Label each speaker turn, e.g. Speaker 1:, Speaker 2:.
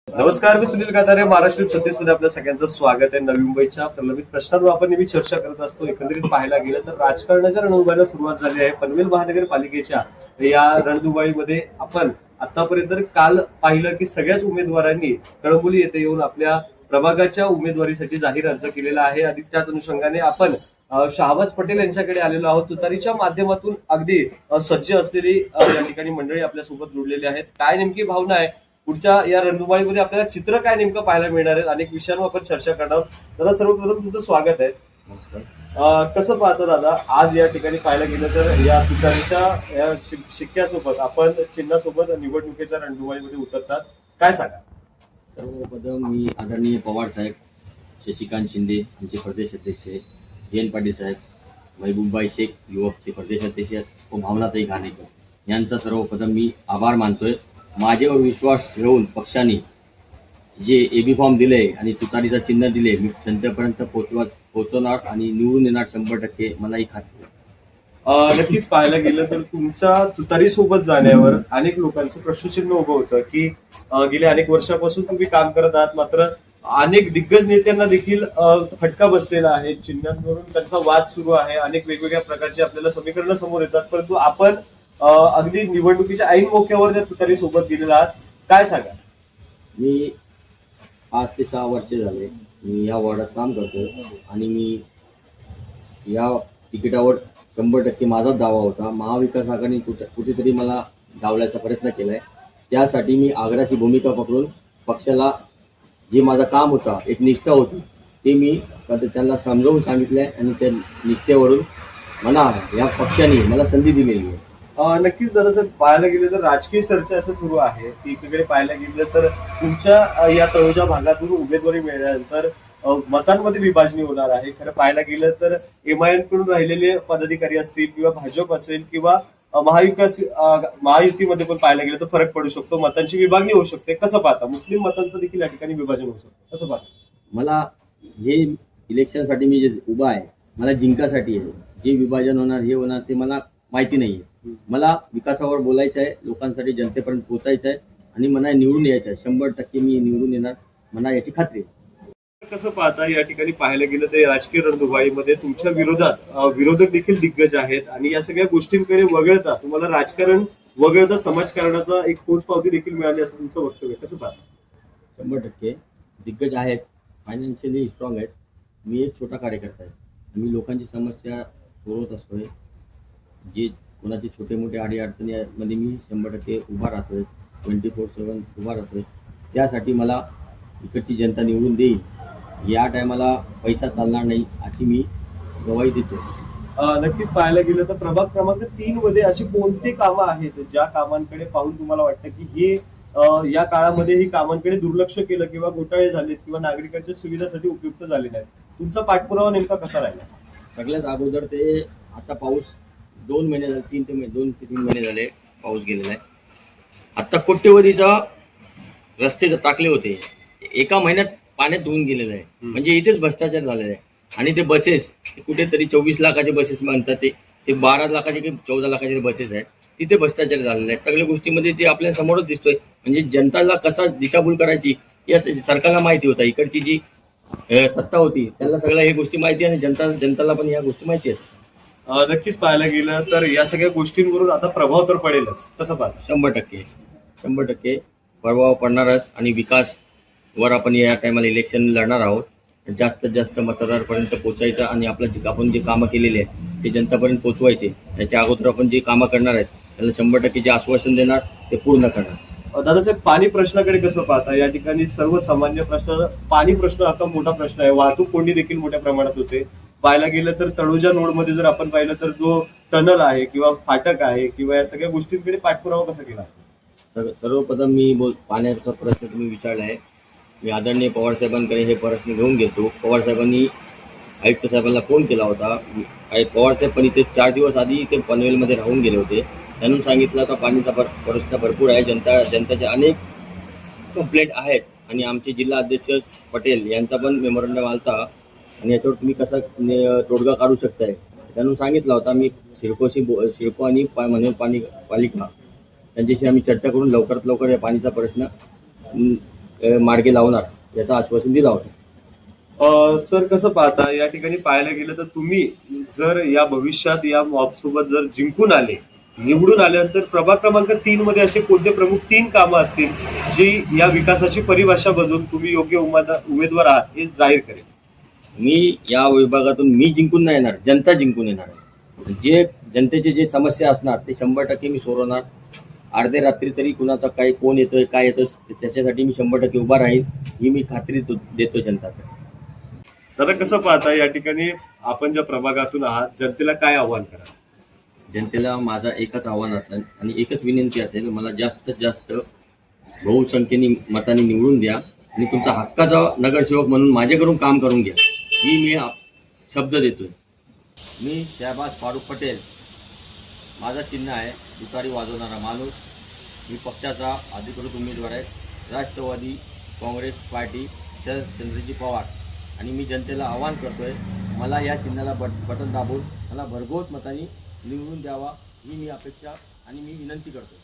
Speaker 1: नमस्कार, मी सुनील गाधारे. महाराष्ट्र 36 मध्ये आपल्या सगळ्यांचं स्वागत आहे. नवी मुंबईच्या प्रलंबित प्रश्नांवर आपण नेहमी चर्चा करत असतो. एकंदरीत पाहायला गेलं तर राजकारणाच्या रणधुमाळीला सुरुवात झाली आहे. पनवेल महानगरपालिकेच्या या रणधुमाळीमध्ये आपण आतापर्यंत काल पाहिलं की सगळ्याच उमेदवारांनी कळंबोली येथे येऊन आपल्या प्रभागाच्या उमेदवारीसाठी जाहीर अर्ज केलेला आहे. आणि त्याच अनुषंगाने आपण शाहबाज पटेल यांच्याकडे आलेलो आहोत. तुतारीच्या माध्यमातून अगदी सज्ज असलेली या ठिकाणी मंडळी आपल्यासोबत जोडलेली आहेत. काय नेमकी भावना आहे, पुढच्या या रणधुमाळीमध्ये आपल्याला चित्र काय नेमकं पाहायला मिळणार आहे, अनेक विषयांवर आपण चर्चा करणार आहोत. दादा, सर्वप्रथम तुमचं स्वागत आहे. कसं पाहता दादा, आज या ठिकाणी पाहायला गेलं तर या तुतारीच्या शिक्क्यासोबत आपण चिन्हासोबत निवडणुकीच्या रणधुमाळीमध्ये उतरतात, काय सांगा?
Speaker 2: सर्वप्रथम मी आदरणीय पवार साहेब, शशिकांत शिंदे आमचे प्रदेश अध्यक्ष, जयंत पाटील साहेब, महबूबाई शेख युवकचे प्रदेश अध्यक्ष व भावनाताई घाणेकर यांचा सर्वप्रथम मी आभार मानतोय. माझ्यावर विश्वास ठेवून पक्षाने जे एबी फॉर्म दिले आणि तुतारीचा चिन्ह दिले, मी जनतेपर्यंत पोहोचवणार आणि निवडून येणार 100%, मला ही खात्री आहे.
Speaker 1: नक्कीच पाहायला गेलं तर तुमच्या तुतारी सोबत जाण्यावर अनेक लोकांचं प्रश्नचिन्ह उभं होतं की गेल्या अनेक वर्षापासून तुम्ही काम करत आहात, मात्र अनेक दिग्गज नेत्यांना देखील फटका बसलेला आहे. चिन्हांवरून त्यांचा वाद सुरू आहे. अनेक वेगवेगळ्या प्रकारची आपल्याला समीकरणं समोर येतात, परंतु आपण अगदी निवडणुकीच्या ऐन मोक्यावर त्या तुतारी सोबत गेलेला आहात, काय सांगा?
Speaker 2: मी 5 ते 6 वर्षे झाले मी या वॉर्डात काम करतोय आणि मी या तिकिटावर 100% माझाच दावा होता. महाविकास आघाडीने कुठेतरी मला डावल्याचा प्रयत्न केलाय. त्यासाठी मी आग्रहाची भूमिका पकडून पक्षाला जे माझं काम होता, एक निष्ठा होती, ते मी त्यांना समजावून सांगितलंय आणि त्या निष्ठेवरून मला या पक्षाने मला संधी दिलेली आहे.
Speaker 1: नक्कीच दरअसल पाहायला गेलं तर राजकीय चर्चा असं सुरू आहे की एकीकडे पाहायला गेलं तर तुमच्या या तळोजा भागातून उमेदवारी मिळाल्यानंतर मतांमध्ये विभाजणी होणार आहे. खरं पाहायला गेलं तर MIM कडून राहिलेले पदाधिकारी असतील किंवा भाजप असेल किंवा महायुतीमध्ये पण पाहायला गेलं तर फरक पडू शकतो, मतांची विभागणी होऊ शकते. कसं पाहता? मुस्लिम मतांचं देखील या ठिकाणी विभाजन होऊ शकतं, कसं पाहता?
Speaker 2: मला हे इलेक्शनसाठी मी जे उभा आहे, मला जिंकासाठी आहे. जे विभाजन होणार, हे होणार, ते मला माहिती नाहीये. मला विकासावर बोलायचं आहे, लोकांसाठी जनतेपर्यंत पोहोचायचं आहे आणि मला निवडून यायचं आहे. 100% मी निवडून येणार, मला याची खात्री आहे.
Speaker 1: कसं पाहता, या ठिकाणी पाहायला गेलं तर राजकीय रणधुमाळीमध्ये तुमच्या विरोधात विरोधक देखील दिग्गज आहेत आणि या सगळ्या गोष्टींकडे वगळता तुम्हाला राजकारण वगळता समाजकारणाचा एक पोचपावती देखील मिळाली असं तुमचं वक्तव्य, कसं पाहता?
Speaker 2: 100% दिग्गज आहेत, फायनान्शियली स्ट्रॉंग आहेत. मी एक छोटा कार्यकर्ता आहे. मी लोकांची समस्या सोडवत असतोय. जे कोणाचे छोटे मोठे अडीअडचणीमध्ये मी 100% उभा राहतोय, 24/7 उभा राहतोय. त्यासाठी मला इकडची जनता निवडून देईल. या टायमाला पैसा चालणार नाही अशी मी ग्वाही देतो.
Speaker 1: नक्कीच पाहायला गेलं तर प्रभाग क्रमांक 3 मध्ये अशी कोणती कामं आहेत ज्या कामांकडे पाहून तुम्हाला वाटतं की हे या काळामध्ये ही कामांकडे दुर्लक्ष केलं किंवा घोटाळे झालेत किंवा नागरिकांच्या सुविधासाठी उपयुक्त झाले नाहीत? तुमचा पाठपुरावा नेमका कसा राहिला?
Speaker 2: सगळ्यात अगोदर ते आता पाऊस 2 महिने झाले, 2 ते 3 महिने झाले पाऊस गेलेला आहे. आता कोट्यवधीचा रस्ते टाकले होते, एका महिन्यात पाण्यात धुवून गेलेलं आहे. म्हणजे इथेच भ्रष्टाचार झालेला आहे. आणि ते बसेस कुठेतरी 24 लाखाचे बसेस म्हणतात, ते 12 लाखाचे की 14 लाखाचे बसेस आहेत, तिथे भ्रष्टाचार झालेला आहे. सगळ्या गोष्टीमध्ये ते आपल्या समोरच दिसतोय. म्हणजे जनताला कसा दिशाभूल करायची या सरकारला माहिती होता. इकडची जी सत्ता होती त्यांना सगळ्या हे गोष्टी माहिती आणि जनताला पण या गोष्टी माहिती आहेत.
Speaker 1: नक्कीच पाहायला गेलं तर या सगळ्या गोष्टींवरून आता प्रभाव तर पडेलच, कसं पाहता?
Speaker 2: 100% प्रभाव पडणारच. आणि विकास वर आपण या टायमाला इलेक्शन लढणार आहोत. जास्तीत जास्त मतदारापर्यंत पोहोचायचं आणि आपण जे कामं केलेली आहेत ते जनतापर्यंत पोहोचवायचे. याच्या अगोदर आपण जे कामं करणार आहेत त्याला 100% जे आश्वासन देणार ते पूर्ण करणार.
Speaker 1: दादासाहेब, पाणी प्रश्नाकडे कसं पाहता? या ठिकाणी सर्वसामान्य प्रश्न, पाणी प्रश्न आता मोठा प्रश्न आहे. वाहतूक कोंडी देखील मोठ्या प्रमाणात होते. पाहायला गेलं तर तळोजा नोडमध्ये जर आपण पाहिलं तर जो टनल आहे किंवा फाटक आहे किंवा या सगळ्या गोष्टींकडे पाठपुरावा कसा केला?
Speaker 2: सर्वप्रथम मी पाण्याचा प्रश्न तुम्ही विचारला आहे. मी आदरणीय पवार साहेबांकडे हे प्रश्न घेऊन गेलो. पवार साहेबांनी आयुक्त साहेबांना फोन केला होता. पवार साहेब पण इथे 4 दिवस आधी इथे पनवेलमध्ये राहून गेले होते. त्यांनी सांगितलं होता पाणीचा प्रश्न भरपूर आहे, जनताचे अनेक कंप्लेंट आहेत आणि आमचे जिल्हा अध्यक्ष पटेल यांचा पण मेमोरंडम आलता आणि याच्यावर तुम्ही कसा तोडगा काढू शकताय त्यांनी सांगितलं होता. मी सिडको आणि पालिका त्यांच्याशी आम्ही चर्चा करून लवकरात लवकर या पाणीचा प्रश्न मार्गी लावणार याचं आश्वासन दिलं होतं.
Speaker 1: सर कसं पाहता या ठिकाणी पाहायला गेलं तर तुम्ही जर या भविष्यात या मॉब सोबत जर जिंकून आले निवडून आल्यानंतर प्रभाग क्रमांक 3 मध्ये असे कोणते प्रमुख 3 कामं असतील जी या विकासाची परिभाषा बदलून तुम्ही योग्य उमेदवार आहात हे जाहीर करेल?
Speaker 2: मी या विभागातून मी जिंकून नाही येणार, जनता जिंकून येणार आहे. जे जनतेचे जे समस्या असणार ते 100% मी सोडवणार. अर्ध्या रात्री तरी कुणाचा काही कोण येतोय काय येतोय त्याच्यासाठी मी 100% उभा राहील ही मी खात्री देतो जनताचं.
Speaker 1: दादा कसं पाहता या ठिकाणी आपण ज्या प्रभागातून आहात जनतेला काय आव्हान करा?
Speaker 2: जनतेला माझा एकच आव्हान असेल आणि एकच विनंती असेल, मला जास्तीत जास्त बहुसंख्येने मताने निवडून द्या आणि तुमचा हक्काचा नगरसेवक म्हणून माझ्याकडून काम करून घ्या ही मी शब्द देतोय. मी शहबाज फारुख पटेल, माझा चिन्ह आहे तुतारी वाजवणारा माणूस. मी पक्षाचा अधिकृत उमेदवार आहे, राष्ट्रवादी काँग्रेस पार्टी शरदचंद्रजी पवार. आणि मी जनतेला आवाहन करतोय मला या चिन्हाला बटन दाबून मला भरघोस मताने निवडून द्यावा ही मी अपेक्षा आणि मी विनंती करतो.